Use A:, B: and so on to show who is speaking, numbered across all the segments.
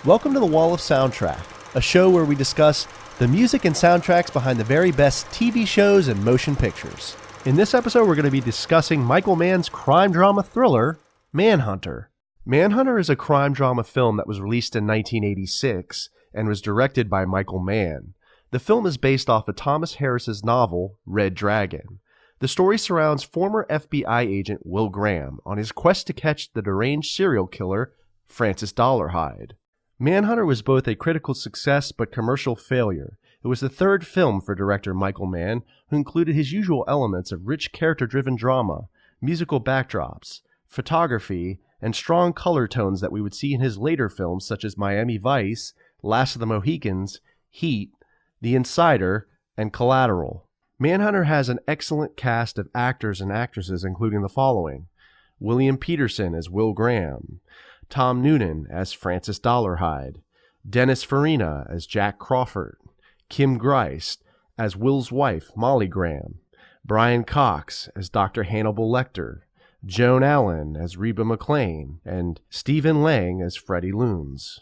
A: Welcome to the Wall of Soundtrack, a show where we discuss the music and soundtracks behind the very best TV shows and motion pictures. In this episode, we're going to be discussing Michael Mann's crime drama thriller, Manhunter. Manhunter is a crime drama film that was released in 1986 and was directed by Michael Mann. The film is based off of Thomas Harris's novel, Red Dragon. The story surrounds former FBI agent Will Graham on his quest to catch the deranged serial killer, Francis Dollarhide. Manhunter was both a critical success but commercial failure. It was the third film for director Michael Mann, who included his usual elements of rich character-driven drama, musical backdrops, photography, and strong color tones that we would see in his later films such as Miami Vice, Last of the Mohicans, Heat, The Insider, and Collateral. Manhunter has an excellent cast of actors and actresses, including the following: William Peterson as Will Graham, Tom Noonan as Francis Dollarhide, Dennis Farina as Jack Crawford, Kim Greist as Will's wife, Molly Graham, Brian Cox as Dr. Hannibal Lecter, Joan Allen as Reba McClane, and Stephen Lang as Freddie Loons.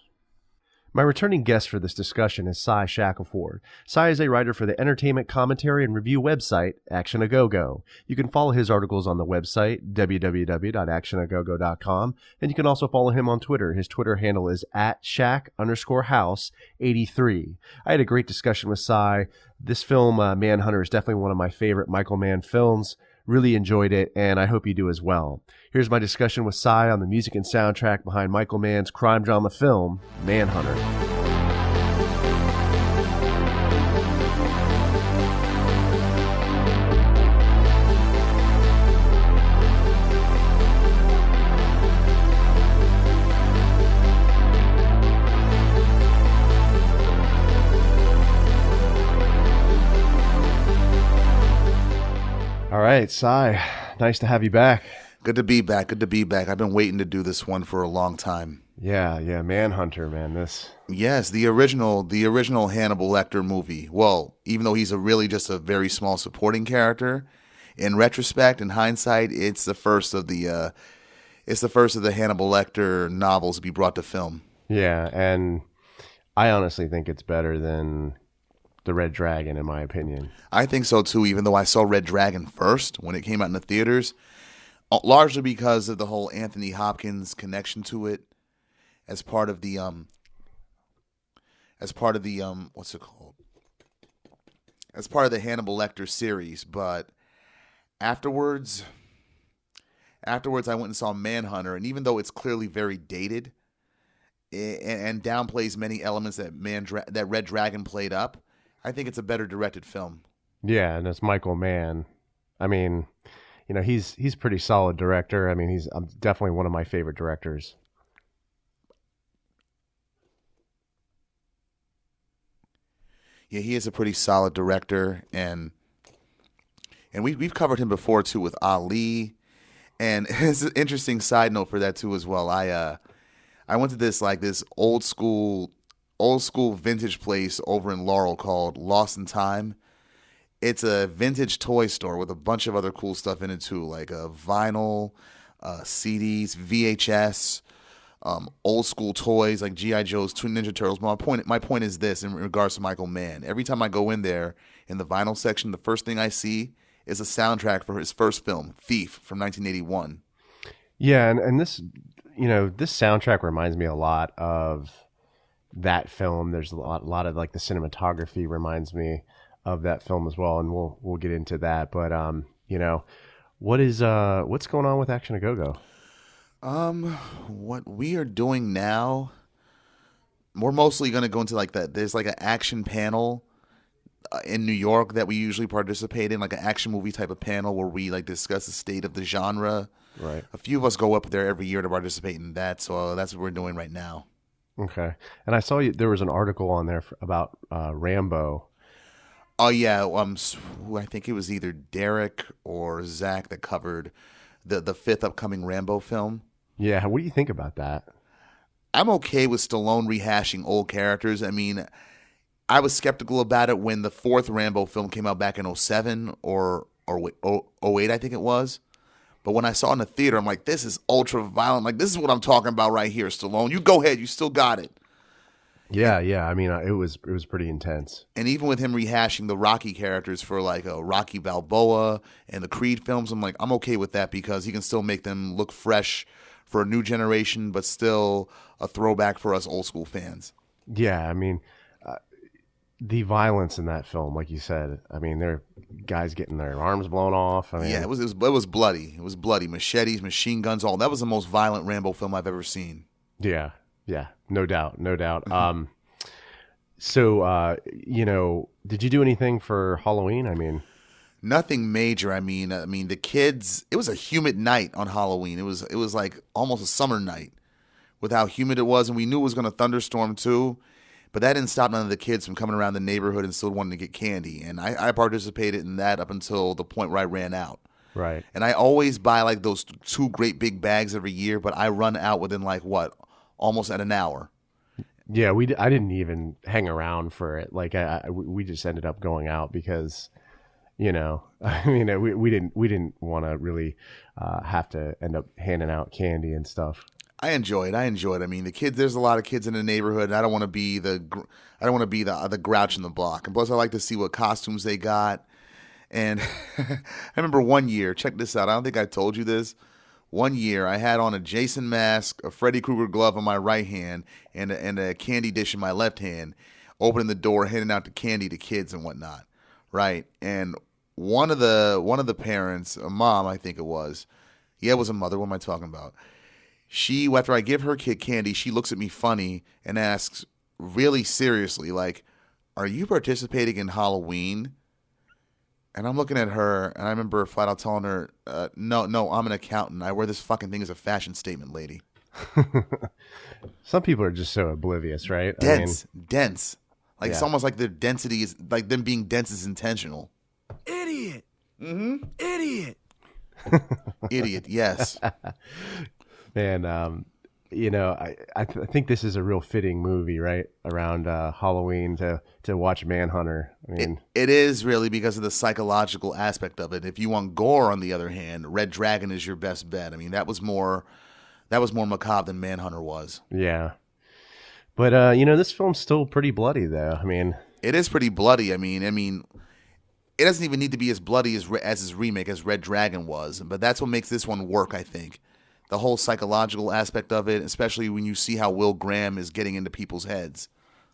A: My returning guest for this discussion is Cy Shackelford. Cy is a writer for the entertainment commentary and review website, Action A Go Go. You can follow his articles on the website, www.actionagogo.com, and you can also follow him on Twitter. His Twitter handle is @Shack_House83. I had a great discussion with Cy. This film, Manhunter, is definitely one of my favorite Michael Mann films. Really enjoyed it, and I hope you do as well. Here's my discussion with Cy on the music and soundtrack behind Michael Mann's crime drama film, Manhunter. All right, Cy, nice to have you back.
B: Good to be back. Good to be back. I've been waiting to do this one for a long time.
A: Yeah, Manhunter, man.
B: Yes, the original Hannibal Lecter movie. Well, even though he's really just a very small supporting character, in retrospect, in hindsight, it's the first of the Hannibal Lecter novels to be brought to film.
A: Yeah, and I honestly think it's better than The Red Dragon, in my opinion.
B: I think so too, even though I saw Red Dragon first when it came out in the theaters, largely because of the whole Anthony Hopkins connection to it as part of the what's it called? As part of the Hannibal Lecter series. But afterwards I went and saw Manhunter, and even though it's clearly very dated and downplays many elements that Red Dragon played up, I think it's a better directed film.
A: Yeah, and it's Michael Mann. I mean, you know, he's a pretty solid director. I mean, he's definitely one of my favorite directors.
B: Yeah, he is a pretty solid director, and we've covered him before too with Ali, and it's an interesting side note for that too as well. I went to this old school vintage place over in Laurel called Lost in Time. It's a vintage toy store with a bunch of other cool stuff in it too, like vinyl, CDs, VHS, old school toys like G.I. Joe's, Two Ninja Turtles. My point is this in regards to Michael Mann. Every time I go in there in the vinyl section, the first thing I see is a soundtrack for his first film, Thief, from 1981.
A: Yeah, and this, this soundtrack reminds me a lot of that film. There's a lot of like the cinematography reminds me of that film as well, and we'll get into that. But what's going on with Action A Go Go?
B: What we are doing now, we're mostly going to go into like that. There's like an action panel in New York that we usually participate in, like an action movie type of panel where we like discuss the state of the genre.
A: Right.
B: A few of us go up there every year to participate in that, so that's what we're doing right now.
A: Okay. And I saw there was an article on there about Rambo.
B: Oh yeah, I think it was either Derek or Zach that covered the fifth upcoming Rambo film.
A: Yeah, what do you think about that?
B: I'm okay with Stallone rehashing old characters. I mean, I was skeptical about it when the fourth Rambo film came out back in 2007 or 2008, I think it was. But when I saw it in the theater, I'm like, this is ultra violent. Like, this is what I'm talking about right here, Stallone. You go ahead. You still got it.
A: Yeah. I mean, it was pretty intense.
B: And even with him rehashing the Rocky characters for like a Rocky Balboa and the Creed films, I'm like, I'm okay with that because he can still make them look fresh for a new generation, but still a throwback for us old school fans.
A: Yeah, I mean, the violence in that film, like you said, I mean, there are guys getting their arms blown off. I mean,
B: Yeah, it was bloody. It was bloody. Machetes, machine guns, all that was the most violent Rambo film I've ever seen.
A: yeah, no doubt, no doubt. So, did you do anything for Halloween? I mean,
B: Nothing major. I mean, the kids. It was a humid night on Halloween. It was like almost a summer night with how humid it was, and we knew it was going to thunderstorm too. But that didn't stop none of the kids from coming around the neighborhood and still wanting to get candy. And I participated in that up until the point where I ran out.
A: right.
B: And I always buy like those two great big bags every year, but I run out within like what, almost at an hour.
A: Yeah, I didn't even hang around for it. Like, we just ended up going out because, I mean, we didn't want to really have to end up handing out candy and stuff.
B: I enjoy it. I mean, the kids. There's a lot of kids in the neighborhood, and I don't want to be the grouch in the block. And plus, I like to see what costumes they got. And I remember one year. Check this out. I don't think I told you this. One year, I had on a Jason mask, a Freddy Krueger glove on my right hand, and a candy dish in my left hand. Opening the door, handing out the candy to kids and whatnot. Right. And one of the parents, a mom, I think it was. Yeah, it was a mother. What am I talking about? She, after I give her kid candy, she looks at me funny and asks really seriously, like, "Are you participating in Halloween?" And I'm looking at her, and I remember flat out telling her, no, I'm an accountant. I wear this fucking thing as a fashion statement, lady.
A: Some people are just so oblivious, right?
B: Dense. Like, it's
A: Yeah.
B: almost like their density is, like them being dense is intentional.
C: Idiot. Idiot.
B: Idiot, yes.
A: Man, I think this is a real fitting movie, right? Around Halloween to watch Manhunter. I mean,
B: It is really because of the psychological aspect of it. If you want gore, on the other hand, Red Dragon is your best bet. I mean, that was more macabre than Manhunter was.
A: yeah. But this film's still pretty bloody, though. I mean,
B: It is pretty bloody. I mean, it doesn't even need to be as bloody as his remake, as Red Dragon was. But that's what makes this one work, I think. The whole psychological aspect of it, especially when you see how Will Graham is getting into people's heads.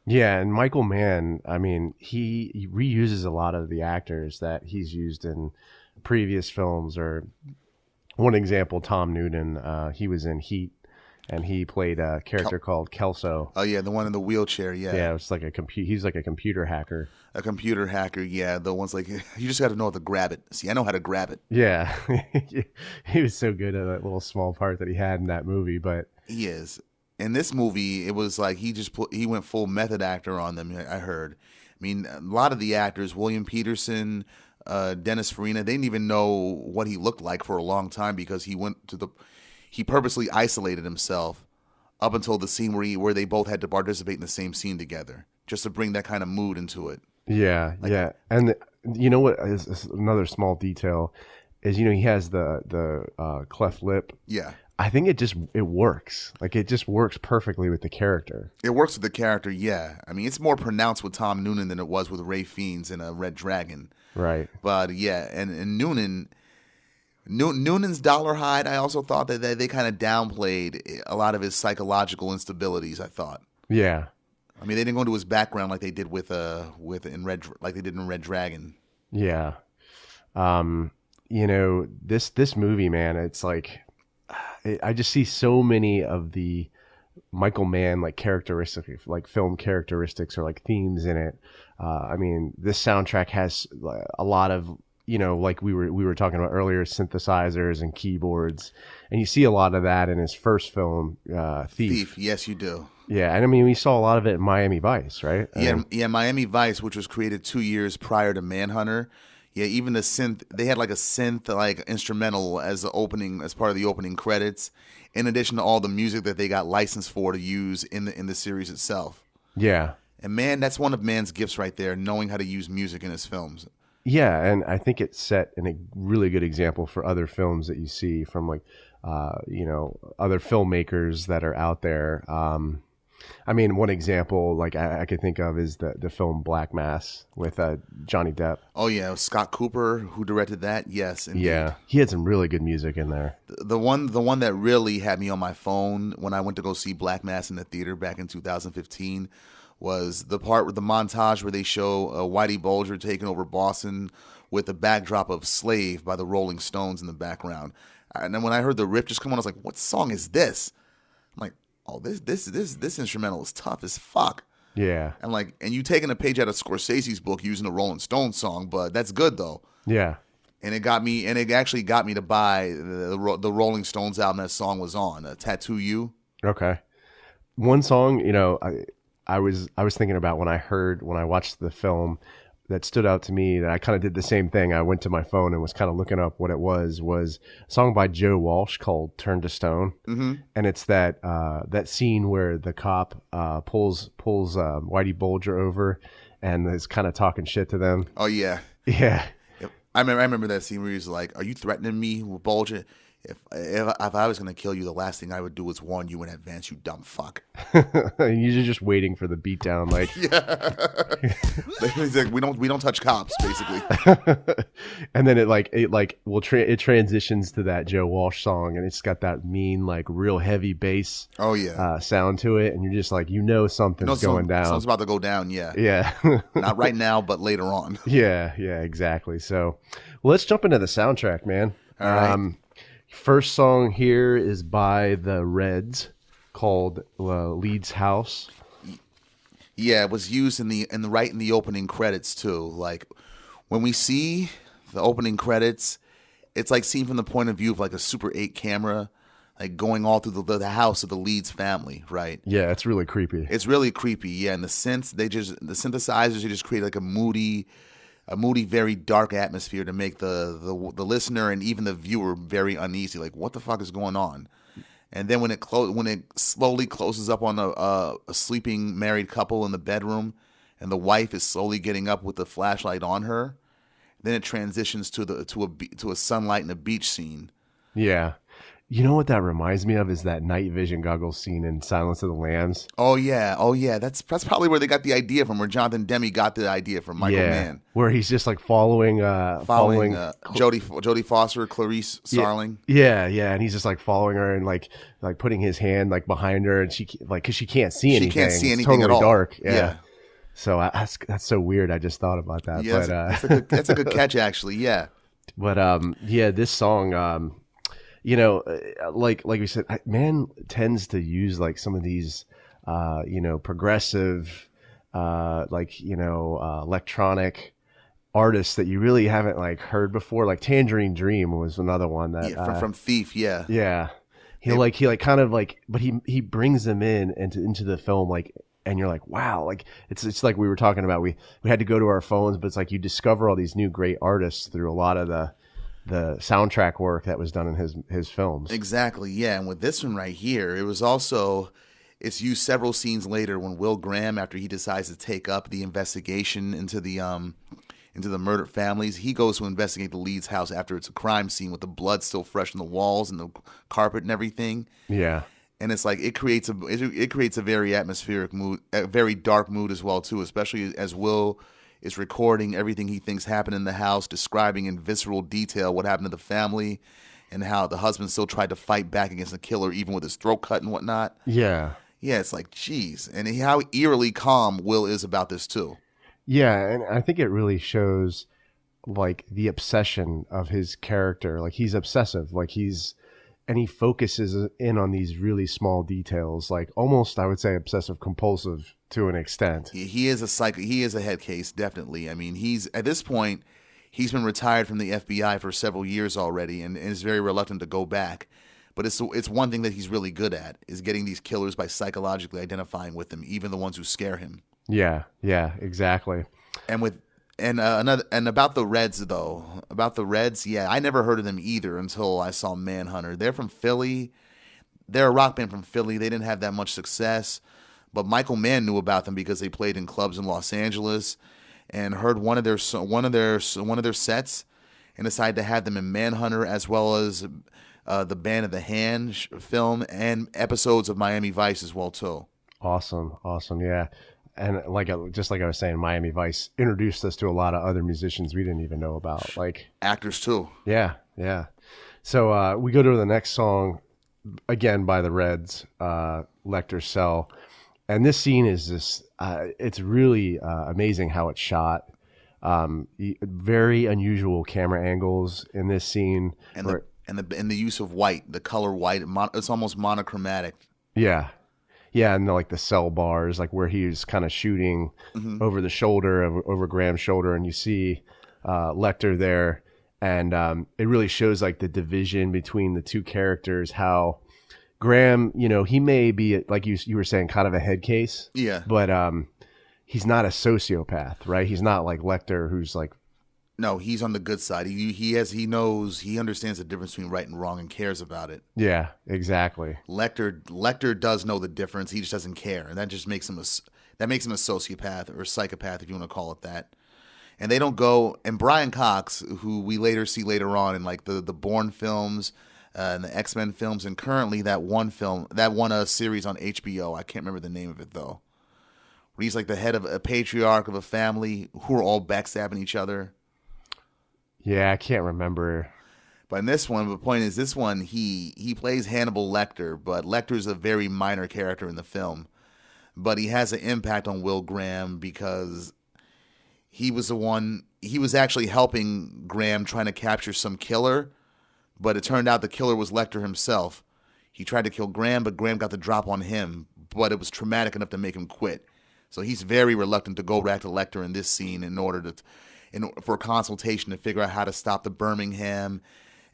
A: yeah, and Michael Mann, I mean, he reuses a lot of the actors that he's used in previous films. Or one example, Tom Noonan, he was in Heat, and he played a character called Kelso.
B: Oh yeah, the one in the wheelchair. Yeah,
A: Yeah, it's like he's like a computer hacker.
B: a computer hacker. Yeah, the ones like you just got to know how to grab it. See, I know how to grab it.
A: Yeah, he was so good at that little small part that he had in that movie. But
B: He is. In this movie, it was like he went full method actor on them. I heard. I mean, a lot of the actors, William Peterson, Dennis Farina, they didn't even know what he looked like for a long time because he purposely isolated himself up until the scene where they both had to participate in the same scene together, just to bring that kind of mood into it.
A: yeah, and you know what is another small detail is he has the cleft lip.
B: Yeah.
A: I think it works. Like, it just works perfectly with the character.
B: It works with the character, yeah. I mean, it's more pronounced with Tom Noonan than it was with Ray Fiennes in a Red Dragon.
A: Right.
B: But yeah, and Noonan's dollar hide, I also thought that they kind of downplayed a lot of his psychological instabilities, I thought.
A: Yeah.
B: I mean, they didn't go into his background like they did in Red Dragon.
A: Yeah. This movie, man, it's like I just see so many of the Michael Mann like characteristics, like film characteristics or like themes in it. I mean, this soundtrack has a lot of like we were talking about earlier, synthesizers and keyboards, and you see a lot of that in his first film, Thief.
B: Yes, you do.
A: Yeah, and I mean, we saw a lot of it in Miami Vice, right?
B: Yeah, Miami Vice, which was created 2 years prior to Manhunter. Yeah, even the synth, they had like a synth like instrumental as part of the opening credits, in addition to all the music that they got licensed for to use in the series itself.
A: Yeah.
B: And man, that's one of Mann's gifts right there, knowing how to use music in his films.
A: Yeah, and I think it set a really good example for other films that you see from like other filmmakers that are out there. I mean, one example like I could think of is the film Black Mass with Johnny Depp.
B: Oh yeah, Scott Cooper who directed that. Yes, indeed.
A: Yeah, he had some really good music in there.
B: The one that really had me on my phone when I went to go see Black Mass in the theater back in 2015 was the part with the montage where they show Whitey Bulger taking over Boston with the backdrop of "Slave" by the Rolling Stones in the background. And then when I heard the riff just come on, I was like, "What song is this?" I'm like, "Oh, this instrumental is tough as fuck."
A: Yeah.
B: And you taking a page out of Scorsese's book using a Rolling Stones song, but that's good though.
A: Yeah.
B: And it actually got me to buy the Rolling Stones album that song was on, "Tattoo You."
A: Okay. One song, I was thinking about when I watched the film that stood out to me that I kind of did the same thing. I went to my phone and was kind of looking up what it was a song by Joe Walsh called "Turn to Stone." Mm-hmm. And it's that scene where the cop pulls Whitey Bulger over and is kind of talking shit to them.
B: Oh yeah.
A: Yeah.
B: Yep. I remember that scene where he's like, "Are you threatening me with Bulger? If I was gonna kill you, the last thing I would do is warn you in advance, you dumb fuck."
A: You're just waiting for the beatdown, like
B: He's like, we don't touch cops, basically.
A: And then it transitions to that Joe Walsh song, and it's got that mean, like real heavy bass.
B: Oh yeah,
A: sound to it, and you're just like, something's going down.
B: Something's about to go down. Yeah,
A: yeah.
B: Not right now, but later on.
A: Yeah, exactly. So, well, let's jump into the soundtrack, man.
B: All right.
A: First song here is by the Reds called Leeds House.
B: Yeah, it was used in the opening credits too. Like when we see the opening credits, it's like seen from the point of view of like a Super 8 camera, like going all through the house of the Leeds family, right?
A: Yeah, it's really creepy.
B: It's really creepy, yeah. And the synthesizers just create like a moody, very dark atmosphere to make the listener and even the viewer very uneasy. Like, what the fuck is going on? And then when it slowly closes up on a sleeping married couple in the bedroom, and the wife is slowly getting up with the flashlight on her, then it transitions to a sunlight and a beach scene.
A: Yeah. You know what that reminds me of is that night vision goggles scene in Silence of the Lambs.
B: Oh yeah. That's probably where they got the idea from. Where Jonathan Demme got the idea from. Michael Mann,
A: where he's just like following
B: Jodie Foster, Clarice Starling.
A: Yeah, and he's just like following her and like putting his hand like behind her, and because she can't see anything.
B: She can't see anything
A: it's totally
B: at all.
A: Dark. Yeah. So that's so weired. I just thought about that.
B: Yeah, but that's a good catch, actually. Yeah.
A: But this song. Like we said, man tends to use like some of these, progressive, electronic artists that you really haven't like heard before. Like Tangerine Dream was another one that
B: from Thief. Yeah.
A: Yeah. He brings them into the film like. And you're like, wow, like it's like we were talking about. We had to go to our phones, but it's like you discover all these new great artists through a lot of the soundtrack work that was done in his films.
B: Exactly, yeah. And with this one right here, it's used several scenes later when Will Graham, after he decides to take up the investigation into the murdered families, he goes to investigate the Leeds house after it's a crime scene with the blood still fresh on the walls and the carpet and everything.
A: Yeah.
B: And it's like it creates a very atmospheric mood, a very dark mood as well too, especially as Will is recording everything he thinks happened in the house, describing in visceral detail what happened to the family and how the husband still tried to fight back against the killer even with his throat cut and whatnot.
A: Yeah.
B: Yeah, it's like, geez. And how eerily calm Will is about this too.
A: Yeah, and I think it really shows like the obsession of his character. Like he's obsessive. And he focuses in on these really small details, like almost, I would say, obsessive compulsive to an extent.
B: He is a head case, definitely. I mean, at this point, he's been retired from the FBI for several years already, and is very reluctant to go back. But it's one thing that he's really good at, is getting these killers by psychologically identifying with them, even the ones who scare him.
A: Yeah, exactly.
B: And about the Reds, yeah, I never heard of them either until I saw Manhunter. They're from Philly. They're a rock band from Philly. They didn't have that much success, but Michael Mann knew about them because they played in clubs in Los Angeles, and heard one of their sets, and decided to have them in Manhunter as well as the Band of the Hand film and episodes of Miami Vice as well too.
A: Awesome, yeah. And just like I was saying, Miami Vice introduced us to a lot of other musicians we didn't even know about. Like,
B: Actors too.
A: yeah. So we go to the next song, again by the Reds, Lecter's Cell. And this scene is just, it's really amazing how it's shot. Very unusual camera angles in this scene.
B: And the use of white, the color white, it's almost monochromatic.
A: Yeah. Yeah, and like the cell bars, like where he's kind of shooting over the shoulder, over Graham's shoulder, and you see Lecter there. And it really shows like the division between the two characters, how Graham, he may be, like you were saying, kind of a head case.
B: Yeah.
A: But he's not a sociopath, right? He's not like Lecter, who's like...
B: No, he's on the good side. He understands the difference between right and wrong and cares about it.
A: Yeah, exactly.
B: Lecter does know the difference. He just doesn't care, and that just makes him a sociopath or a psychopath, if you want to call it that. And they don't go. And Brian Cox, who we later see later on in like the Bourne films, and the X-Men films, and currently that one series on HBO. I can't remember the name of it though. Where he's like the head of a patriarch of a family who are all backstabbing each other.
A: Yeah, I can't remember.
B: But in this one, the point is, this one, he plays Hannibal Lecter, but Lecter's a very minor character in the film. But he has an impact on Will Graham because he was actually helping Graham trying to capture some killer, but it turned out the killer was Lecter himself. He tried to kill Graham, but Graham got the drop on him, but it was traumatic enough to make him quit. So he's very reluctant to go back to Lecter in this scene for a consultation to figure out how to stop the Birmingham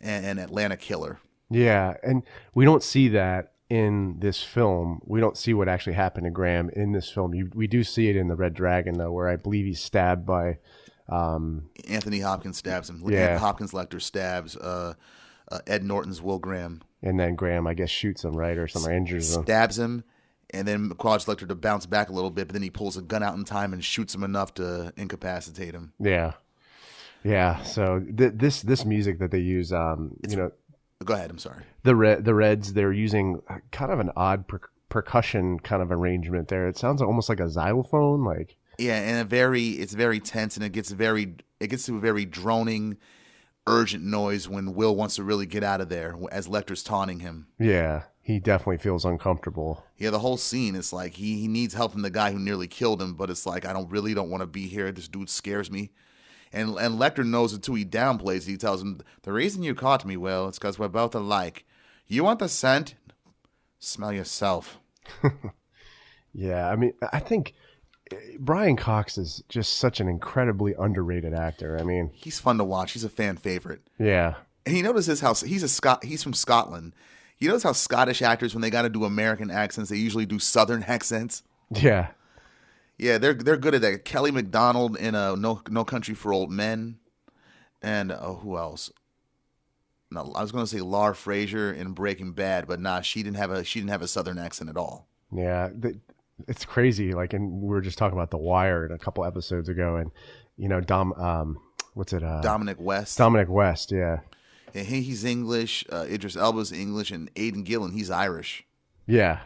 B: and Atlanta killer.
A: Yeah, and we don't see that in this film. We don't see what actually happened to Graham in this film. We do see it in the Red Dragon, though, where I believe he's stabbed by...
B: Anthony Hopkins stabs him.
A: Yeah.
B: Hopkins Lecter stabs Ed Norton's Will Graham.
A: And then Graham, I guess, shoots him, right? Or something, injures him.
B: Stabs him, and then causes Lecter to bounce back a little bit, but then he pulls a gun out in time and shoots him enough to incapacitate him.
A: Yeah. So this music that they use,
B: Go ahead. I'm sorry.
A: The Reds, they're using kind of an odd percussion kind of arrangement there. It sounds almost like a xylophone, like.
B: Yeah, and it's very tense, and it gets to a very droning, urgent noise when Will wants to really get out of there as Lecter's taunting him.
A: Yeah, he definitely feels uncomfortable.
B: Yeah, the whole scene, it's like he needs help from the guy who nearly killed him, but it's like, I don't want to be here. This dude scares me. And Lecter knows it too. He downplays it. He tells him, the reason you caught me, Will, it's because we're both alike. You want the scent? Smell yourself.
A: Yeah, I mean, I think Brian Cox is just such an incredibly underrated actor. I mean,
B: he's fun to watch. He's a fan favorite.
A: Yeah.
B: And he notices how he's from Scotland. You notice how Scottish actors, when they got to do American accents, they usually do Southern accents.
A: Yeah.
B: Yeah, they're good at that. Kelly MacDonald in No Country for Old Men, and who else? No, I was going to say Lar Frazier in Breaking Bad, but nah, she didn't have a Southern accent at all.
A: Yeah, it's crazy. Like, and we were just talking about The Wire a couple episodes ago, and
B: Dominic West.
A: Dominic West, yeah.
B: And he's English. Idris Elba's English, and Aidan Gillen, he's Irish.
A: Yeah.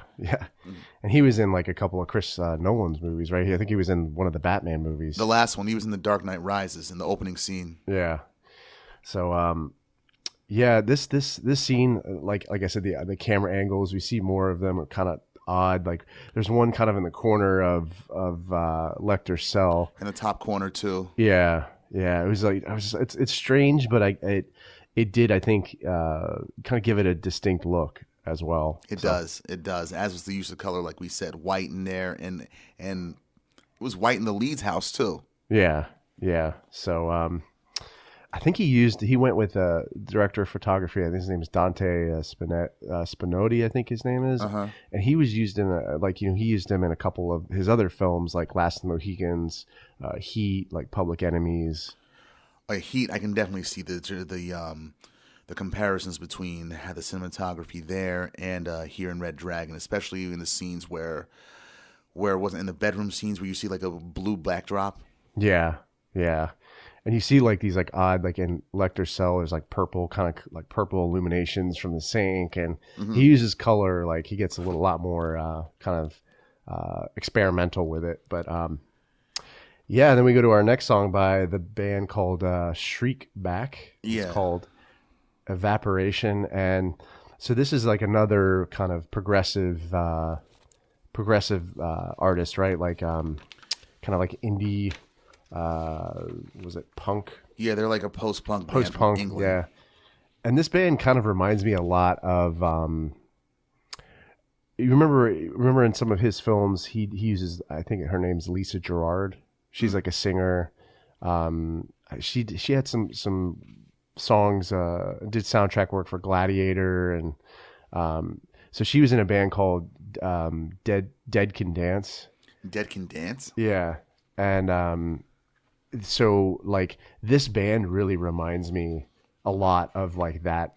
A: And he was in like a couple of Chris Nolan's movies, right? I think he was in one of the Batman movies.
B: The last one, he was in The Dark Knight Rises in the opening scene.
A: Yeah. So, this scene, like I said, the camera angles, we see more of them are kind of odd. Like there's one kind of in the corner of Lecter's cell.
B: In the top corner too.
A: Yeah. It was like it's strange, but it did, I think, kind of give it a distinct look as well.
B: It does, as was the use of color, like we said, white in there, and it was white in the Leeds House too.
A: Yeah. So I think he went with a director of photography. I think his name is Dante Spinotti, I think his name is. And he was used in he used him in a couple of his other films, like Last of the Mohicans, Heat, like Public Enemies.
B: Heat, I can definitely see the comparisons between the cinematography there and here in Red Dragon, especially in the scenes where it wasn't in the bedroom scenes where you see like a blue backdrop.
A: Yeah. And you see like these like odd, like in Lecter's cell, there's like purple, kind of like purple illuminations from the sink, and he uses color, like he gets a lot more kind of experimental with it. But yeah, and then we go to our next song by the band called Shriek Back. It's called Evaporation, and so this is like another kind of progressive artist, right? Like kind of like indie. Was it punk?
B: Yeah, they're like a post-punk band
A: Post-punk,
B: from England.
A: yeah. And this band kind of reminds me a lot of. You remember in some of his films, he uses, I think her name's Lisa Gerrard. She's like a singer. She had some songs, did soundtrack work for Gladiator, and so she was in a band called Dead Can Dance.
B: Dead Can Dance?
A: Yeah. And so like this band really reminds me a lot of like that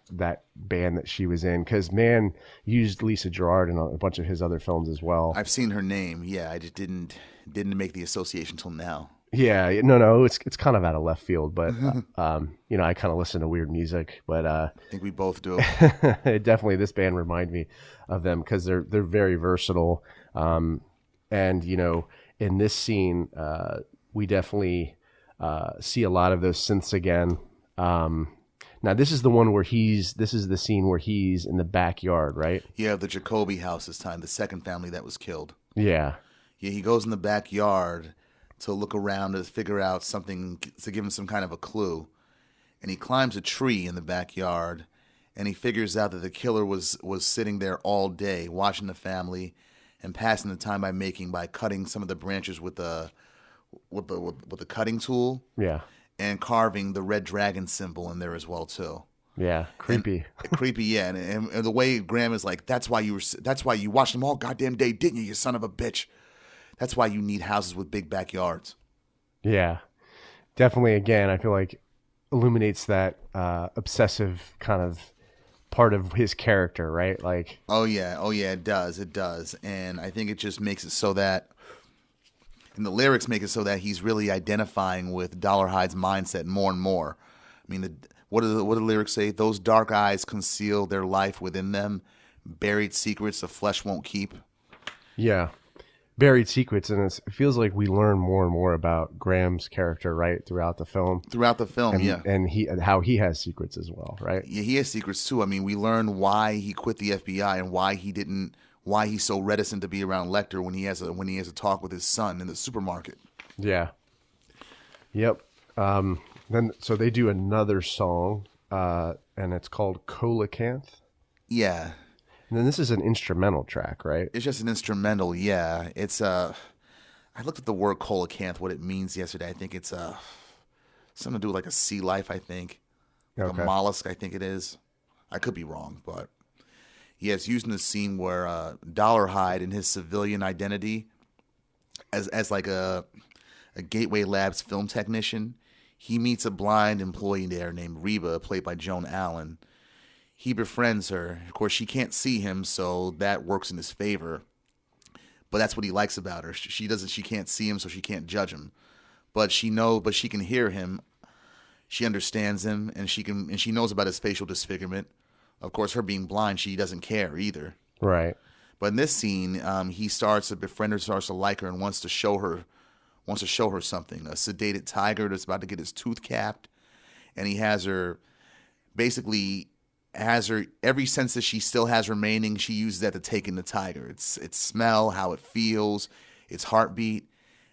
A: band that she was in, because Mann used Lisa Gerrard in a bunch of his other films as well.
B: I've seen her name. Yeah, I just didn't make the association till now.
A: Yeah, no, it's kind of out of left field, but you know, I kind of listen to weird music, but
B: I think we both do.
A: Definitely this band remind me of them because they're very versatile, and you know, in this scene, we definitely see a lot of those synths again. Now this is the one where this is the scene where he's in the backyard, right?
B: Yeah, the Jacoby house this time, the second family that was killed.
A: Yeah.
B: Yeah, he goes in the backyard to look around to figure out something, to give him some kind of a clue. And he climbs a tree in the backyard, and he figures out that the killer was sitting there all day watching the family and passing the time by cutting some of the branches with the cutting tool.
A: Yeah.
B: And carving the red dragon symbol in there as well too.
A: Yeah, creepy.
B: Creepy, yeah. And the way Graham is like, that's why you watched them all goddamn day, didn't you son of a bitch? That's why you need houses with big backyards.
A: Yeah, definitely. Again, I feel like illuminates that obsessive kind of part of his character, right? Like,
B: oh yeah, it does, and I think it just makes it so that, and the lyrics make it so that he's really identifying with Dollarhide's mindset more and more. I mean, what do the lyrics say? Those dark eyes conceal their life within them, buried secrets the flesh won't keep.
A: Yeah. Buried secrets, and it feels like we learn more and more about Graham's character, right, throughout the film. And how he has secrets as well, right?
B: Yeah, he has secrets too. I mean, we learn why he quit the FBI and why he's so reticent to be around Lecter when he has a talk with his son in the supermarket.
A: Yeah. Yep. Then so they do another song, and it's called Coelacanth.
B: Yeah.
A: And then this is an instrumental track, right?
B: It's just an instrumental, yeah. It's I looked at the word coelacanth, what it means yesterday. I think it's something to do with like a sea life, I think. Like a mollusk, I think it is. I could be wrong, but yeah, it's used in the scene where Dollarhide in his civilian identity as like a Gateway Labs film technician, he meets a blind employee there named Reba, played by Joan Allen. He befriends her. Of course, she can't see him, so that works in his favor. But that's what he likes about her. She can't see him, so she can't judge him. But she can hear him. She understands him, and she knows about his facial disfigurement. Of course, her being blind, she doesn't care either.
A: Right.
B: But in this scene, he starts to befriend her, starts to like her, and wants to show her something. A sedated tiger that's about to get his tooth capped, and he has her every sense that she still has remaining. She uses that to take in the tiger. It's smell, how it feels, its heartbeat.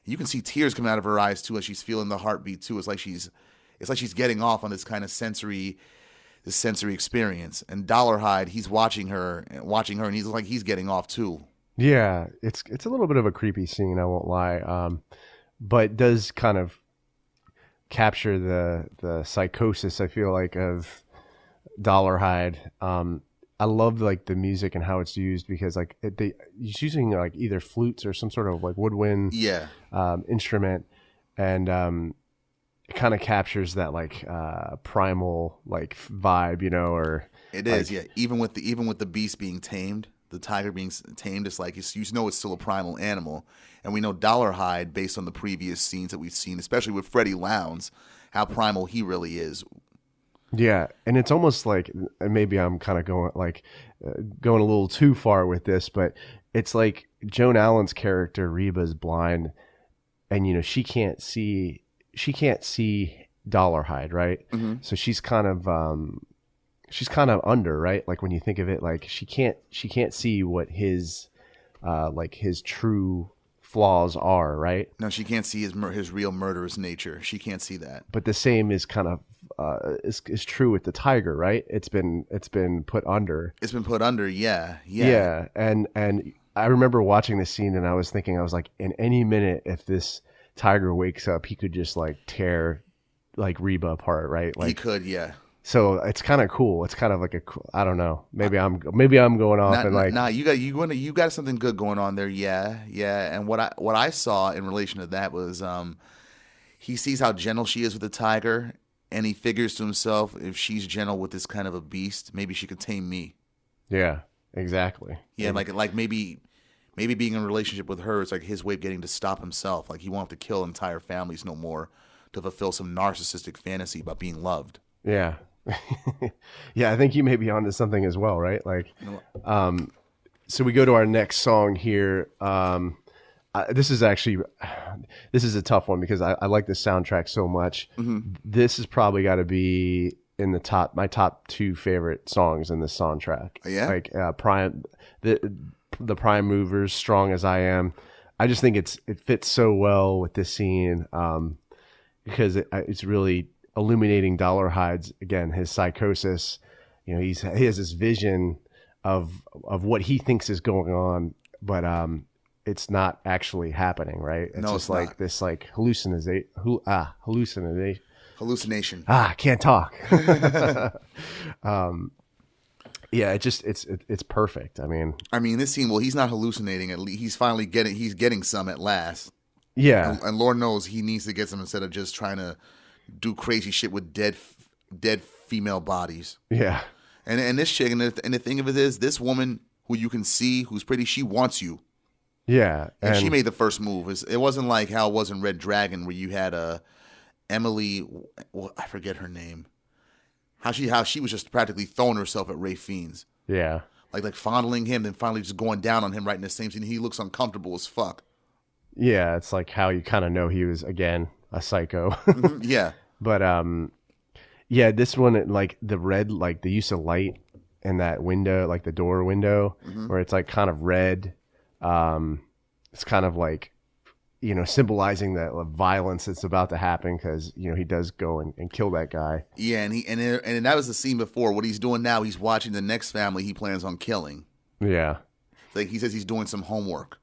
B: And you can see tears coming out of her eyes too as she's feeling the heartbeat too. It's like she's getting off on this kind of sensory experience. And Dollarhide, he's watching her, and he's like he's getting off too.
A: Yeah, it's a little bit of a creepy scene, I won't lie, but does kind of capture the psychosis, I feel like, of Dollarhide. I love like the music and how it's used, because like he's using like either flutes or some sort of like woodwind instrument, and it kind of captures that like primal like vibe, you know, or
B: it is, yeah. Even with the beast being tamed, the tiger being tamed, it's like it's still a primal animal, and we know Dollarhide based on the previous scenes that we've seen, especially with Freddie Lowndes, how primal he really is.
A: Yeah, and it's almost like, maybe I'm kind of going a little too far with this, but it's like Joan Allen's character Reba is blind, and she can't see Dollarhide, right?
B: Mm-hmm.
A: So she's kind of under, right? Like when you think of it, like she can't see what his his true flaws are, right?
B: No, she can't see his real murderous nature. She can't see that.
A: But the same is kind of is true with the tiger, right? It's been put under.
B: It's been put under, yeah.
A: And I remember watching this scene, and I was like, in any minute, if this tiger wakes up, he could just like tear like Reba apart, right? Like
B: he could, yeah.
A: So it's kind of cool. It's kind of like I don't know. Maybe I'm going off
B: you got something good going on there, yeah. And what I saw in relation to that was he sees how gentle she is with the tiger, and he figures to himself, if she's gentle with this kind of a beast, maybe she could tame me.
A: Yeah, exactly.
B: Yeah, like maybe being in a relationship with her is like his way of getting to stop himself. Like he won't have to kill entire families no more to fulfill some narcissistic fantasy about being loved.
A: Yeah. Yeah, I think you may be onto something as well, right? Like, so we go to our next song here. This is a tough one because I like this soundtrack so much. Mm-hmm. This has probably got to be in my top 2 favorite songs in this soundtrack.
B: Yeah,
A: like the Prime Movers, "Strong as I Am." I just think it fits so well with this scene because it's really illuminating Dollarhide's, again, his psychosis. He has this vision of what he thinks is going on, but it's not actually happening, right? It's just like this like hallucination. Can't talk. Yeah, it's perfect. I mean
B: this scene. Well, he's not hallucinating. At least he's getting some at last.
A: Yeah,
B: and Lord knows he needs to get some instead of just trying to do crazy shit with dead female bodies.
A: Yeah,
B: and this chick, and the thing of it is, this woman who you can see, who's pretty, she wants you.
A: Yeah,
B: and she made the first move. It wasn't like how it was in Red Dragon, where you had Emily, well, I forget her name. How she was just practically throwing herself at Ray Fiennes.
A: Yeah, like
B: fondling him, then finally just going down on him right in the same scene. He looks uncomfortable as fuck.
A: Yeah, it's like how you kind of know he was, again, a psycho.
B: Mm-hmm, yeah,
A: but yeah, this one, like the red, like the use of light in that window, like the door window, mm-hmm. where it's like kind of red. It's kind of like, symbolizing that violence that's about to happen because, he does go and kill that guy.
B: Yeah, and that was the scene before. What he's doing now, he's watching the next family he plans on killing.
A: Yeah.
B: Like he says he's doing some homework.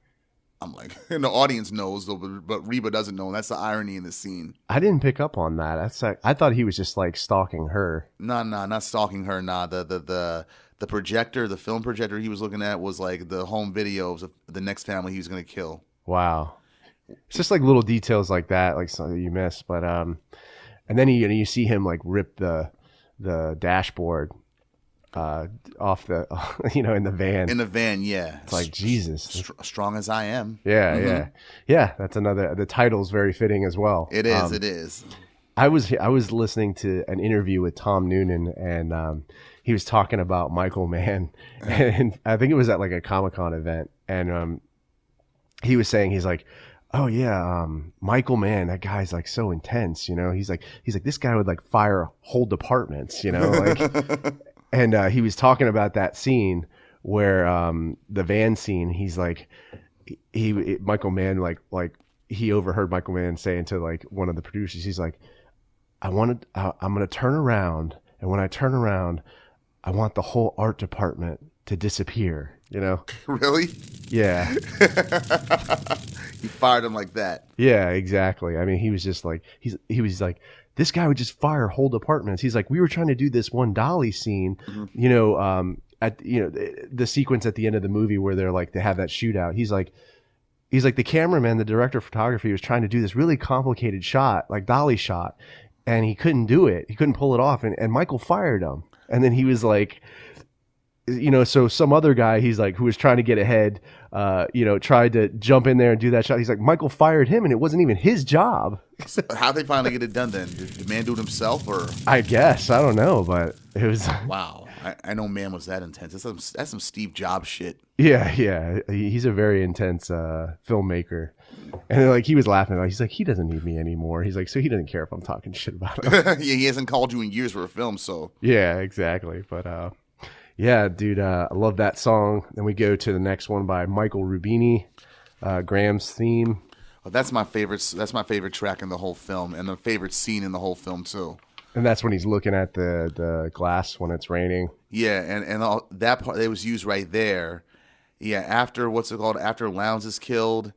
B: I'm like, and the audience knows, though, but Reba doesn't know. And that's the irony in the scene.
A: I didn't pick up on that. That's like, I thought he was just like stalking her.
B: No, not stalking her. Nah, the projector, the film projector he was looking at was like the home videos of the next family he was going to kill.
A: Wow. It's just like little details like that, like something you miss. But and then you see him like rip the dashboard off the in the van.
B: In the van, yeah.
A: It's like Jesus.
B: Strong as I am.
A: Yeah, mm-hmm. yeah. That's another. The title's very fitting as well.
B: It is. It is.
A: I was listening to an interview with Tom Noonan, and he was talking about Michael Mann, and I think it was at like a Comic-Con event, and he was saying, he's like, oh yeah, Michael Mann, that guy's like so intense, he's like this guy would like fire whole departments, like, and he was talking about that scene where the van scene, he's like, Michael Mann like he overheard Michael Mann saying to like one of the producers, he's like, I'm going to turn around, and when I turn around, I want the whole art department to disappear,
B: Really?
A: Yeah.
B: He fired him like that.
A: Yeah, exactly. I mean, he was just like, he was like, this guy would just fire whole departments. He's like, we were trying to do this one Dolly scene, mm-hmm. At the sequence at the end of the movie where they have that shootout. He's like the cameraman, the director of photography was trying to do this really complicated shot, like Dolly shot, and he couldn't do it. He couldn't pull it off, and Michael fired him. And then he was like, so some other guy, he's like, who was trying to get ahead, tried to jump in there and do that shot. He's like, Michael fired him, and it wasn't even his job.
B: How'd they finally get it done then? Did the man do it himself, or?
A: I guess. I don't know, but it was.
B: Wow. I know Man was that intense. That's some Steve Jobs shit.
A: Yeah. He's a very intense filmmaker. And then, like, he was laughing. He's like, he doesn't need me anymore. He's like, so he doesn't care if I'm talking shit about him.
B: Yeah, he hasn't called you in years for a film, so.
A: Yeah, exactly. But yeah, dude, I love that song. Then we go to the next one by Michael Rubini, Graham's theme.
B: Oh, that's my favorite. That's my favorite track in the whole film, and the favorite scene in the whole film too.
A: And that's when he's looking at the glass when it's raining.
B: Yeah, and all, that part it was used right there. Yeah, after after Lowndes is killed,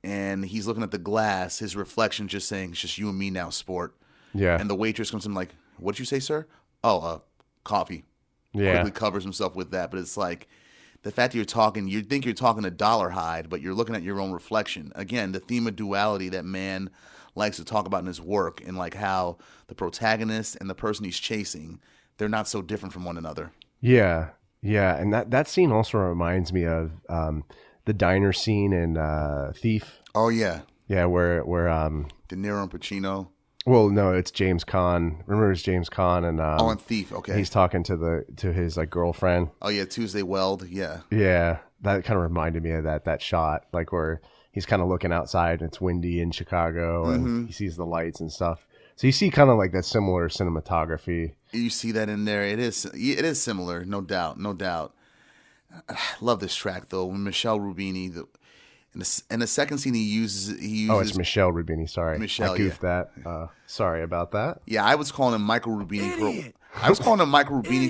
B: and he's looking at the glass, his reflection just saying, "It's just you and me now, sport."
A: Yeah.
B: And the waitress comes in like, "What'd you say, sir?" "Oh, coffee."
A: Yeah.
B: Quickly covers himself with that, but it's like the fact that you think you're talking to Dollarhide, but you're looking at your own reflection. Again, the theme of duality that man likes to talk about in his work, and like how the protagonist and the person he's chasing, they're not so different from one another.
A: Yeah. And that scene also reminds me of the diner scene in Thief.
B: Oh yeah.
A: Yeah, where
B: De Niro and Pacino.
A: Well, no, it's James Caan. Remember, it's James Caan, and
B: and Thief. Okay.
A: he's talking to his like girlfriend.
B: Oh yeah, Tuesday Weld. Yeah.
A: Yeah, that kind of reminded me of that shot, like where he's kind of looking outside and it's windy in Chicago, and he sees the lights and stuff. So you see kind of like that similar cinematography.
B: You see that in there. It is similar, no doubt. I love this track though. When Michelle Rubini, in the second scene he uses.
A: Oh, it's Michelle Rubini. Sorry,
B: Michelle,
A: I goofed that. Sorry about that.
B: Yeah, I was calling him Michael Rubini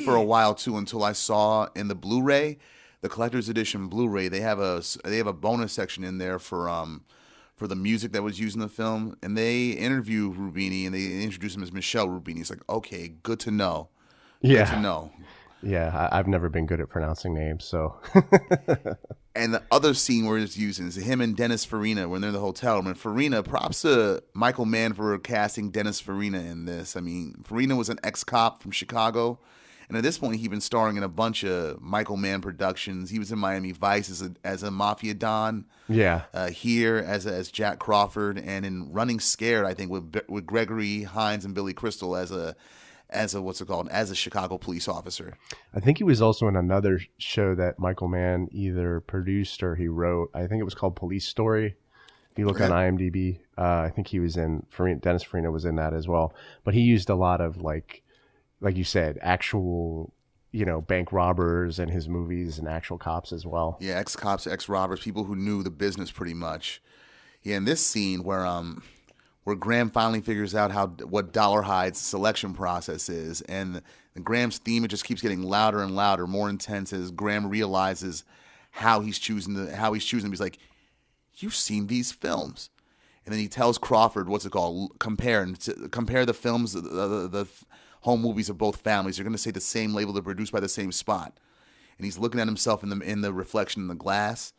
B: for a while too, until I saw in the Blu-ray, the collector's edition Blu-ray, they have a bonus section in there for the music that was used in the film, and they interview Rubini and they introduce him as Michelle Rubini. It's like, okay, good to know.
A: Yeah.
B: Good to know.
A: Yeah, I've never been good at pronouncing names, so.
B: And the other scene where it's used is him and Dennis Farina when they're in the hotel room. And Farina, props to Michael Mann for casting Dennis Farina in this. I mean, Farina was an ex-cop from Chicago. And at this point, he'd been starring in a bunch of Michael Mann productions. He was in Miami Vice as a mafia don.
A: Yeah.
B: Here as Jack Crawford, and in Running Scared, I think with Gregory Hines and Billy Crystal as a Chicago police officer.
A: I think he was also in another show that Michael Mann either produced or he wrote. I think it was called Police Story. If you look on IMDb, I think he was in. Dennis Farina was in that as well. But he used a lot of like you said, actual, bank robbers in his movies and actual cops as well.
B: Yeah, ex-cops, ex-robbers, people who knew the business pretty much. Yeah, in this scene where Graham finally figures out what Dollarhide's selection process is, and Graham's theme, it just keeps getting louder and louder, more intense as Graham realizes how he's choosing them. He's like, "You've seen these films," and then he tells Crawford, compare the films, the home movies of both families. They're going to say the same label. They're produced by the same spot, and he's looking at himself in the reflection in the glass.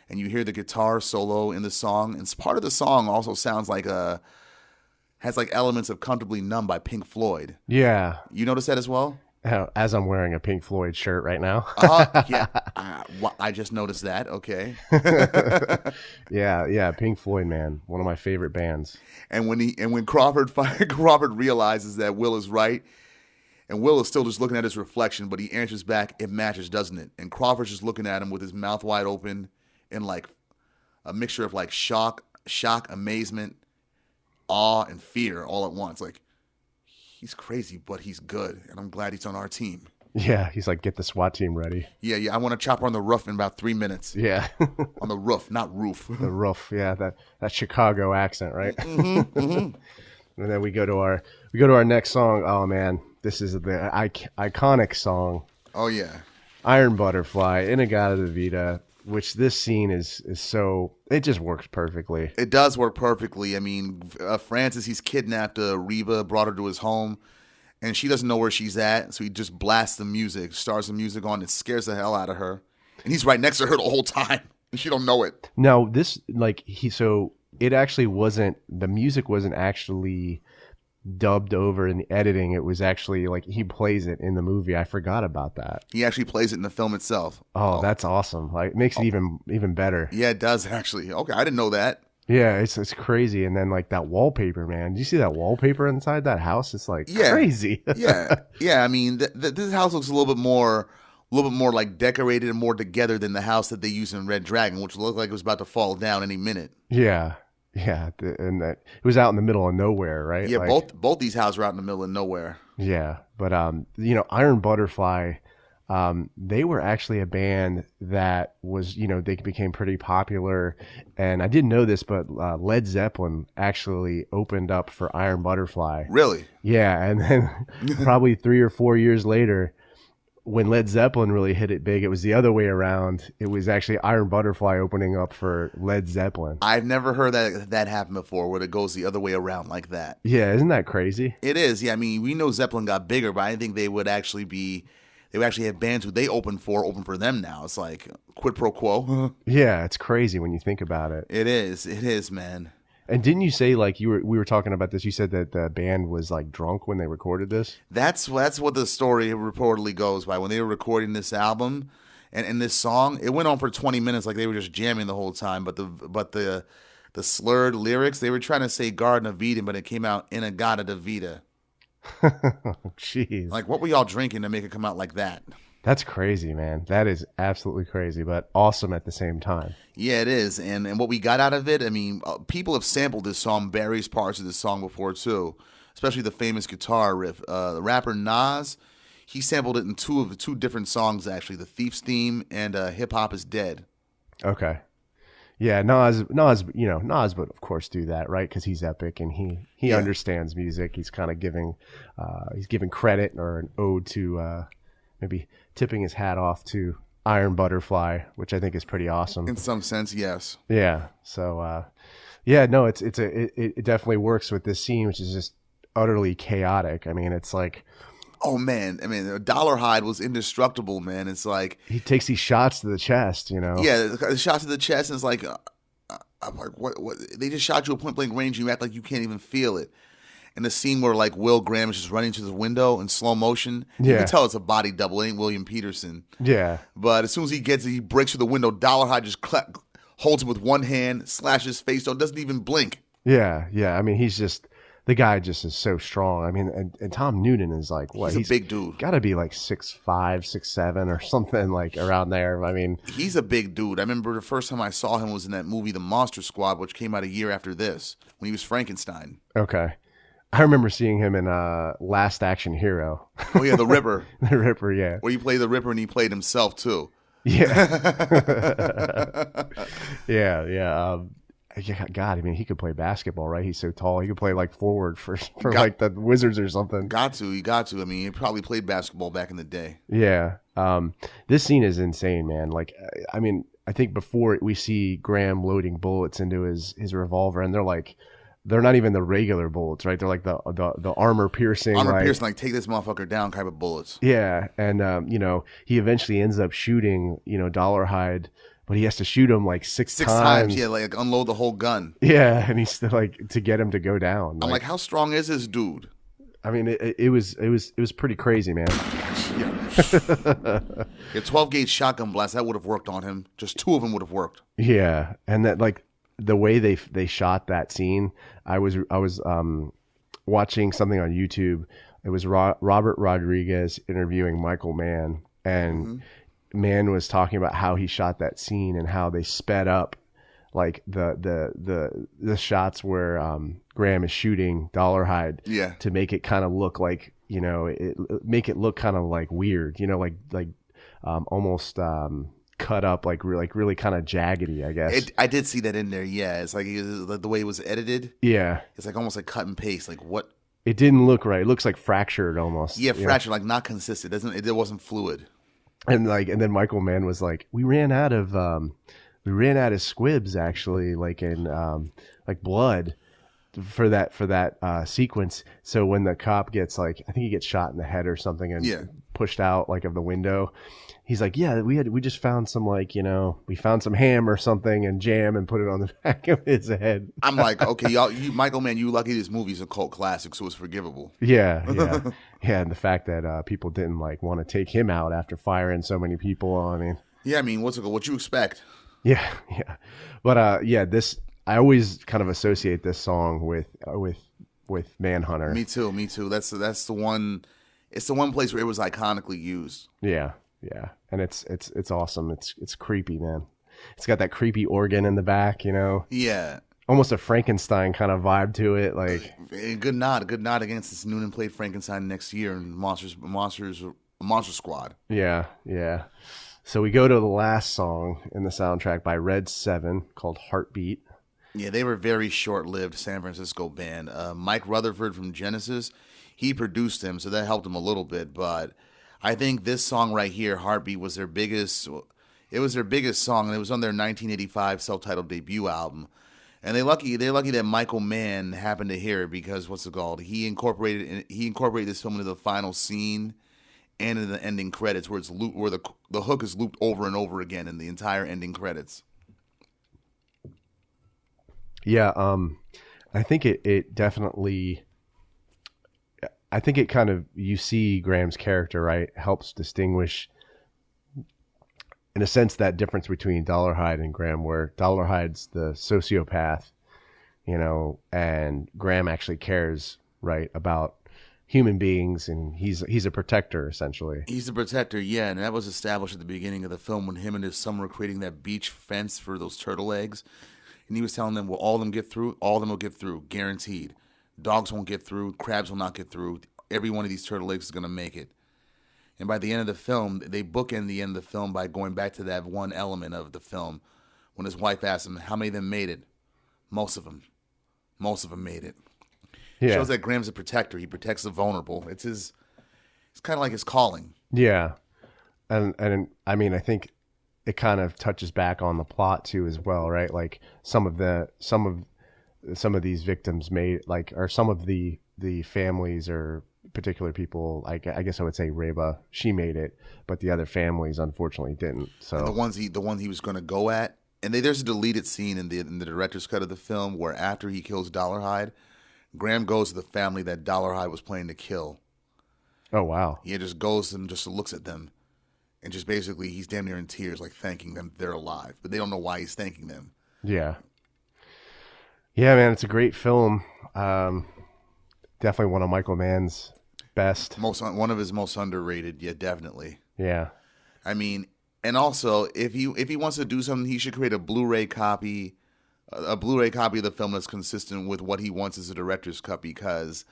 B: And you hear the guitar solo in the song, and part of the song also sounds like has like elements of "Comfortably Numb" by Pink Floyd.
A: Yeah,
B: you notice that as well.
A: As I'm wearing a Pink Floyd shirt right now.
B: Yeah, I just noticed that. Okay.
A: Yeah, Pink Floyd, man, one of my favorite bands.
B: And when Crawford realizes that Will is right, and Will is still just looking at his reflection, but he answers back, "It matches, doesn't it?" And Crawford's just looking at him with his mouth wide open, in like a mixture of like shock, amazement, awe, and fear all at once. Like, he's crazy, but he's good, and I'm glad he's on our team.
A: Yeah, he's like, get the SWAT team ready.
B: Yeah, I want to chop her on the roof in about 3 minutes.
A: Yeah.
B: On the roof, not roof.
A: The roof, yeah, that Chicago accent, right?
B: Mm-hmm, mm-hmm.
A: And then we go to our next song. Oh man, this is the iconic song.
B: Oh yeah.
A: Iron Butterfly, In-A-Gadda-Da-Vida, which this scene is so, it just works perfectly.
B: It does work perfectly. I mean, Francis, he's kidnapped Reba, brought her to his home, and she doesn't know where she's at, so he just blasts the music, starts the music on, and scares the hell out of her. And he's right next to her the whole time, and she don't know it.
A: Now, this, it actually wasn't, the music wasn't actually dubbed over in the editing. It was actually like he plays it in the movie. I forgot about that.
B: He actually plays it in the film itself.
A: Oh, that's awesome. Like, it makes it even better.
B: Yeah, it does actually. Okay, I didn't know that.
A: Yeah, it's crazy. And then like that wallpaper, man. Did you see that wallpaper inside that house? It's like
B: Yeah.
A: crazy.
B: Yeah. I mean, this house looks a little bit more like decorated and more together than the house that they used in Red Dragon, which looked like it was about to fall down any minute.
A: Yeah. Yeah. And that it was out in the middle of nowhere, right?
B: Yeah,
A: like,
B: both these houses are out in the middle of nowhere.
A: Yeah. But Iron Butterfly, they were actually a band that was, they became pretty popular. And I didn't know this, but Led Zeppelin actually opened up for Iron Butterfly.
B: Really?
A: Yeah. And then probably 3 or 4 years later, when Led Zeppelin really hit it big, it was the other way around. It was actually Iron Butterfly opening up for Led Zeppelin.
B: I've never heard that happen before, where it goes the other way around like that.
A: Yeah, isn't that crazy?
B: It is. Yeah, I mean, we know Zeppelin got bigger, but I didn't think they would actually have bands who they open for them now. It's like quid pro quo.
A: Yeah, it's crazy when you think about it.
B: It is, man.
A: And didn't you say like we were talking about this? You said that the band was like drunk when they recorded this.
B: That's what the story reportedly goes by. When they were recording this album and this song, it went on for 20 minutes, like they were just jamming the whole time. But the slurred lyrics, they were trying to say Garden of Eden, but it came out Inagata de Vida.
A: Jeez,
B: like what were y'all drinking to make it come out like that?
A: That's crazy, man. That is absolutely crazy, but awesome at the same time.
B: Yeah, it is. And what we got out of it, I mean, people have sampled this song, various parts of this song before, too, especially the famous guitar riff. The rapper Nas, he sampled it in two different songs, actually, The Thief's Theme and Hip Hop is Dead.
A: Okay. Yeah, Nas would, of course, do that, right? Because he's epic and he understands music. He's kind of giving credit or an ode to maybe tipping his hat off to Iron Butterfly, which I think is pretty awesome.
B: In some sense, yes.
A: Yeah. So, it definitely works with this scene, which is just utterly chaotic. I mean, it's like,
B: oh man, I mean, Dollarhide was indestructible, man. It's like
A: he takes these shots to the chest,
B: Yeah, the shots to the chest, and it's like, I'm like, what? They just shot you at point blank range, and you act like you can't even feel it. And the scene where like Will Graham is just running to the window in slow motion, you can tell it's a body double. It ain't William Peterson.
A: Yeah. But
B: as soon as he breaks through the window, Dollarhide just holds him with one hand, slashes his face, so it doesn't even blink.
A: Yeah, yeah. I mean, the guy just is so strong. I mean, and Tom Noonan is like, what?
B: He's a big dude.
A: Got to be like 6'5", 6'7", or something like around there. I mean,
B: he's a big dude. I remember the first time I saw him was in that movie, The Monster Squad, which came out a year after this, when he was Frankenstein.
A: Okay. I remember seeing him in Last Action Hero.
B: Oh, yeah, the Ripper.
A: The Ripper, yeah.
B: Where he played the Ripper and he played himself, too.
A: Yeah. Yeah. God, I mean, he could play basketball, right? He's so tall. He could play like forward for like the Wizards or something.
B: He got to. I mean, he probably played basketball back in the day.
A: Yeah. This scene is insane, man. Like, I mean, I think before we see Graham loading bullets into his revolver, and they're not even the regular bullets, right? They're like the armor piercing.
B: Like take this motherfucker down type of bullets.
A: Yeah, and he eventually ends up shooting Dollarhide, but he has to shoot him like six times.
B: Yeah, like unload the whole gun.
A: Yeah, and he's still like to get him to go down.
B: I'm like, how strong is this dude?
A: I mean, it was pretty crazy, man.
B: Yeah, 12 gauge shotgun blast that would have worked on him. Just two of them would have worked.
A: Yeah, and that like. The way they shot that scene, I was watching something on YouTube. It was Robert Rodriguez interviewing Michael Mann, and Mann was talking about how he shot that scene and how they sped up like the shots where Graham is shooting Dollarhide to make it kind of look like make it look kind of like weird, like almost. Cut up like really kind of jaggedy, I guess.
B: I did see that in there. Yeah, it's like the way it was edited.
A: Yeah,
B: it's like almost like cut and paste. Like what?
A: It didn't look right. It looks like fractured almost.
B: Yeah, fractured, like not consistent. It wasn't fluid.
A: And then Michael Mann was like, we ran out of squibs actually, like in like blood for that sequence. So when the cop gets I think he gets shot in the head or something and pushed out like of the window. He's like, yeah, we just found some we found some ham or something and jam and put it on the back of his head.
B: I'm like, okay, Michael Mann, you lucky this movie's a cult classic, so it's forgivable.
A: Yeah. And the fact that people didn't want to take him out after firing so many people. I mean,
B: yeah, I mean, what you expect?
A: Yeah. But this I always kind of associate this song with Manhunter.
B: Me too. That's the one. It's the one place where it was iconically used.
A: Yeah, and it's awesome. It's creepy, man. It's got that creepy organ in the back,
B: Yeah.
A: Almost a Frankenstein kind of vibe to it. Like
B: A good nod against this Noonan played Frankenstein next year in Monster Squad.
A: Yeah. So we go to the last song in the soundtrack by Red 7 called Heartbeat.
B: Yeah, they were very short-lived San Francisco band. Mike Rutherford from Genesis, he produced them, so that helped him a little bit. But I think this song right here, Heartbeat, was their biggest. It was their biggest song, and it was on their 1985 self-titled debut album. And they're lucky that Michael Mann happened to hear it because what's it called? He incorporated this film into the final scene and in the ending credits, where the hook is looped over and over again in the entire ending credits.
A: Yeah, I think it definitely. I think it kind of, you see Graham's character, right, helps distinguish, in a sense, that difference between Dollarhide and Graham, where Dollarhide's the sociopath, and Graham actually cares, right, about human beings, and he's a protector, essentially.
B: He's a protector, yeah, and that was established at the beginning of the film when him and his son were creating that beach fence for those turtle eggs, and he was telling them, will all of them get through? All of them will get through, guaranteed. Dogs won't get through, crabs will not get through. Every one of these turtle eggs is going to make it. And by the end of the film, they bookend the end of the film by going back to that one element of the film when his wife asked him, how many of them made it? Most of them made it.
A: Yeah.
B: Shows that Graham's a protector. He protects the vulnerable. It's kind of like his calling.
A: Yeah. And I mean, I think it kind of touches back on the plot too as well, right? Like some of these victims made, like, or some of the families or particular people, I guess I would say Reba, she made it, but the other families unfortunately didn't. So
B: and the ones he was going to go at, and there's a deleted scene in the director's cut of the film where after he kills Dollarhide, Graham goes to the family that Dollarhide was planning to kill.
A: Oh wow!
B: He just goes and just looks at them, and just basically he's damn near in tears, like thanking them they're alive, but they don't know why he's thanking them.
A: Yeah, man, it's a great film. Definitely one of Michael Mann's best.
B: One of his most underrated, yeah, definitely.
A: Yeah.
B: I mean, and also if he wants to do something, he should create a Blu-ray copy of the film that's consistent with what he wants as a director's cut, because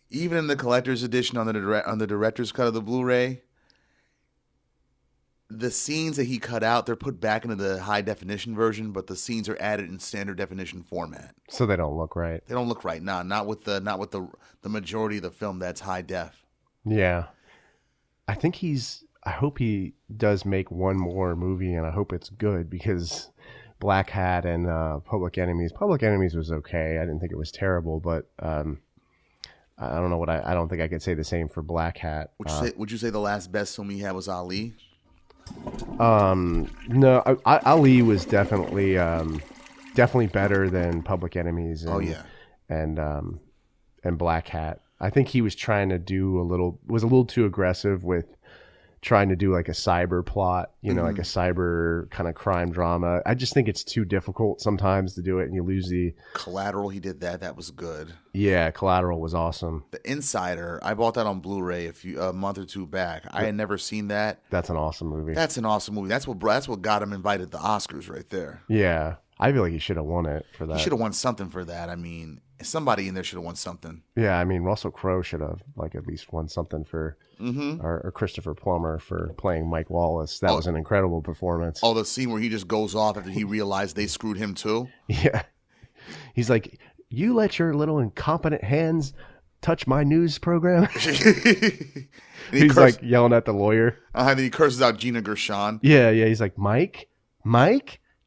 B: even in the collector's edition on the director's cut of the Blu-ray, the scenes that he cut out, they're put back into the high definition version, but the scenes are added in standard definition format.
A: So they don't look right.
B: They don't look right. Nah, not with the majority of the film that's high def.
A: Yeah. I hope he does make one more movie, and I hope it's good, because Black Hat and Public Enemies was okay. I didn't think it was terrible, but I don't know I don't think I could say the same for Black Hat.
B: Would you say the last best film he had was Ali?
A: No, Ali was definitely better than Public Enemies. And Black Hat. I think he was trying to was a little too aggressive with trying to do like a cyber plot, like a cyber kind of crime drama. I just think it's too difficult sometimes to do it, and you lose the
B: Collateral. He did that. That was good.
A: Yeah, Collateral was awesome.
B: The Insider. I bought that on Blu-ray a month or two back. I had never seen that.
A: That's an awesome movie.
B: That's what got him invited to the Oscars right there.
A: Yeah, I feel like he should have won it for that.
B: He should have won something for that. I mean, somebody in there should have won something.
A: Yeah, I mean, Russell Crowe should have at least won something for, or Christopher Plummer for playing Mike Wallace. That was an incredible performance.
B: Oh, the scene where he just goes off after he realized they screwed him too?
A: Yeah. He's like, you let your little incompetent hands touch my news program? He's like yelling at the lawyer.
B: And he curses out Gina Gershon.
A: Yeah, he's like, Mike,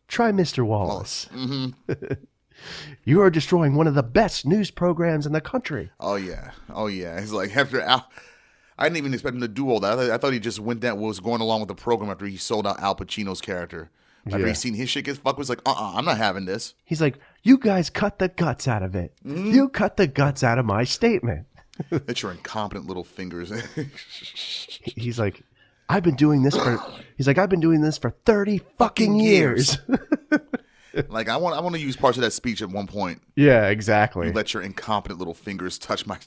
A: try Mr. Wallace.
B: Mm-hmm.
A: You are destroying one of the best news programs in the country.
B: Oh yeah. He's like, after Al, I didn't even expect him to do all that. I thought he just went that was going along with the program after he sold out Al Pacino's character. After he seen his shit get fucked, was like, I'm not having this.
A: He's like, you guys cut the guts out of it. Mm-hmm. You cut the guts out of my statement.
B: That's your incompetent little fingers.
A: He's like, I've been doing this for 30 fucking years.
B: Like I want to use parts of that speech at one point.
A: Yeah, exactly.
B: You let your incompetent little fingers touch my.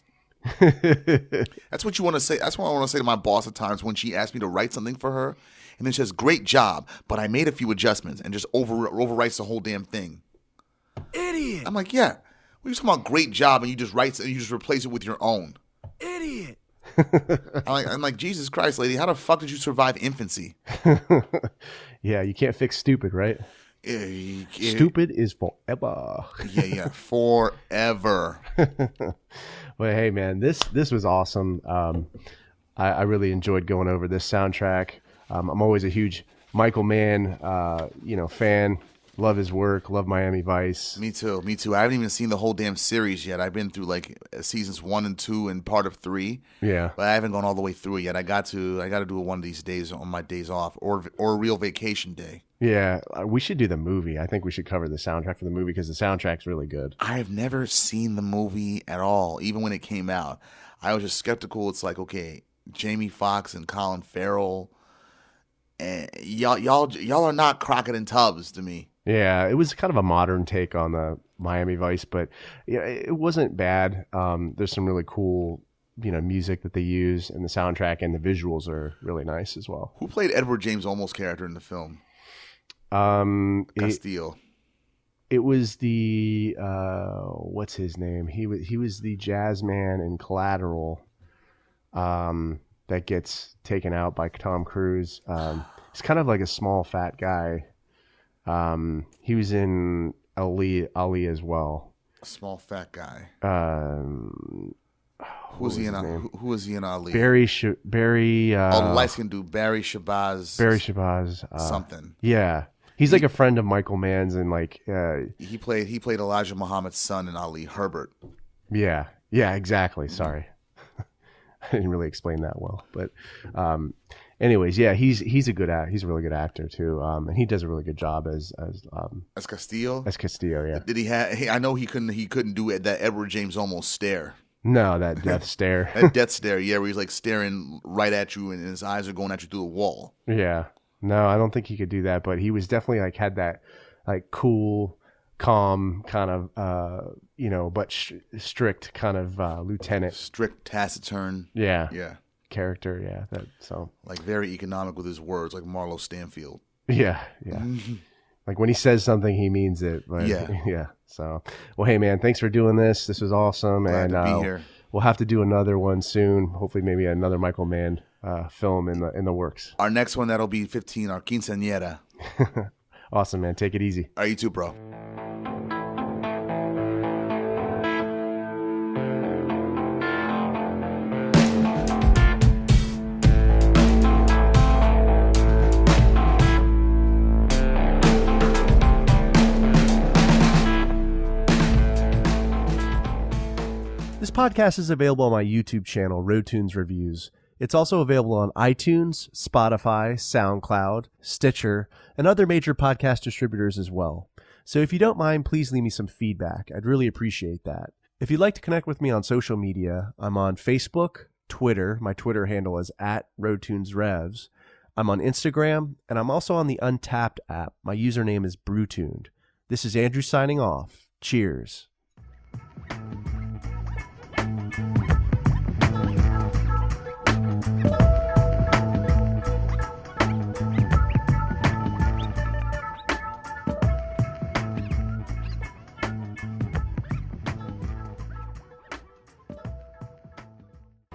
B: That's what you want to say. That's what I want to say to my boss at times when she asks me to write something for her, and then she says, "Great job, but I made a few adjustments," and just overwrites the whole damn thing.
C: Idiot.
B: I'm like, yeah. When you talking about great job and you just write and you just replace it with your own.
C: Idiot.
B: I'm like, Jesus Christ, lady, how the fuck did you survive infancy?
A: Yeah, you can't fix stupid, right? Stupid is forever.
B: Yeah, forever.
A: Well, hey, man, this was awesome. I really enjoyed going over this soundtrack. I'm always a huge Michael Mann, fan. Love his work. Love Miami Vice. Me
B: too. I haven't even seen the whole damn series yet. I've been through like seasons 1 and 2 and part of 3.
A: Yeah,
B: but I haven't gone all the way through it yet. I got to do it one of these days on my days off or a real vacation day.
A: Yeah, we should do the movie. I think we should cover the soundtrack for the movie because the soundtrack's really good.
B: I have never seen the movie at all, even when it came out. I was just skeptical. It's like, okay, Jamie Foxx and Colin Farrell, and y'all are not Crockett and Tubbs to me.
A: Yeah, it was kind of a modern take on the Miami Vice, but it wasn't bad. There's some really cool, music that they use in the soundtrack, and the visuals are really nice as well.
B: Who played Edward James Olmos' character in the film? Castillo.
A: It was the what's his name? He was the jazz man in Collateral, that gets taken out by Tom Cruise. He's kind of like a small fat guy. He was in Ali as well.
B: A small fat guy.
A: Who was he
B: in Ali?
A: Barry.
B: light-skinned dude. Barry Shabazz. Something.
A: Yeah, he's like a friend of Michael Mann's, and like
B: he played Elijah Muhammad's son in Ali, Herbert.
A: Yeah, exactly. Sorry, I didn't really explain that well, but. Anyways, yeah, he's a really good actor too, and he does a really good job as
B: Castillo.
A: As Castillo, yeah.
B: Did he have? I know he couldn't do it. That Edward James Olmos stare.
A: No, that death stare.
B: That death stare, yeah, where he's like staring right at you, and his eyes are going at you through the wall.
A: Yeah, no, I don't think he could do that, but he was definitely like had that like cool, calm kind of but strict kind of lieutenant.
B: Strict, taciturn.
A: Yeah. Character, so
B: like very economic with his words, like Marlo Stanfield.
A: Yeah. Like when he says something, he means it. But yeah. So, well, hey man, thanks for doing this. This was awesome.
B: Glad to be here.
A: We'll have to do another one soon. Hopefully, maybe another Michael Mann film in the works.
B: Our next one that'll be 15, our quinceañera.
A: Awesome, man. Take it easy.
B: All right, you too, bro.
A: This podcast is available on my YouTube channel, Roadtunes Reviews. It's also available on iTunes, Spotify, SoundCloud, Stitcher, and other major podcast distributors as well. So if you don't mind, please leave me some feedback. I'd really appreciate that. If you'd like to connect with me on social media, I'm on Facebook, Twitter. My Twitter handle is @RoadtunesRevs. I'm on Instagram, and I'm also on the Untapped app. My username is Brewtuned. This is Andrew signing off. Cheers.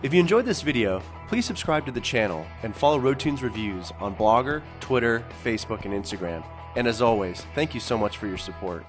A: If you enjoyed this video, please subscribe to the channel and follow Roadtunes Reviews on Blogger, Twitter, Facebook, and Instagram. And as always, thank you so much for your support.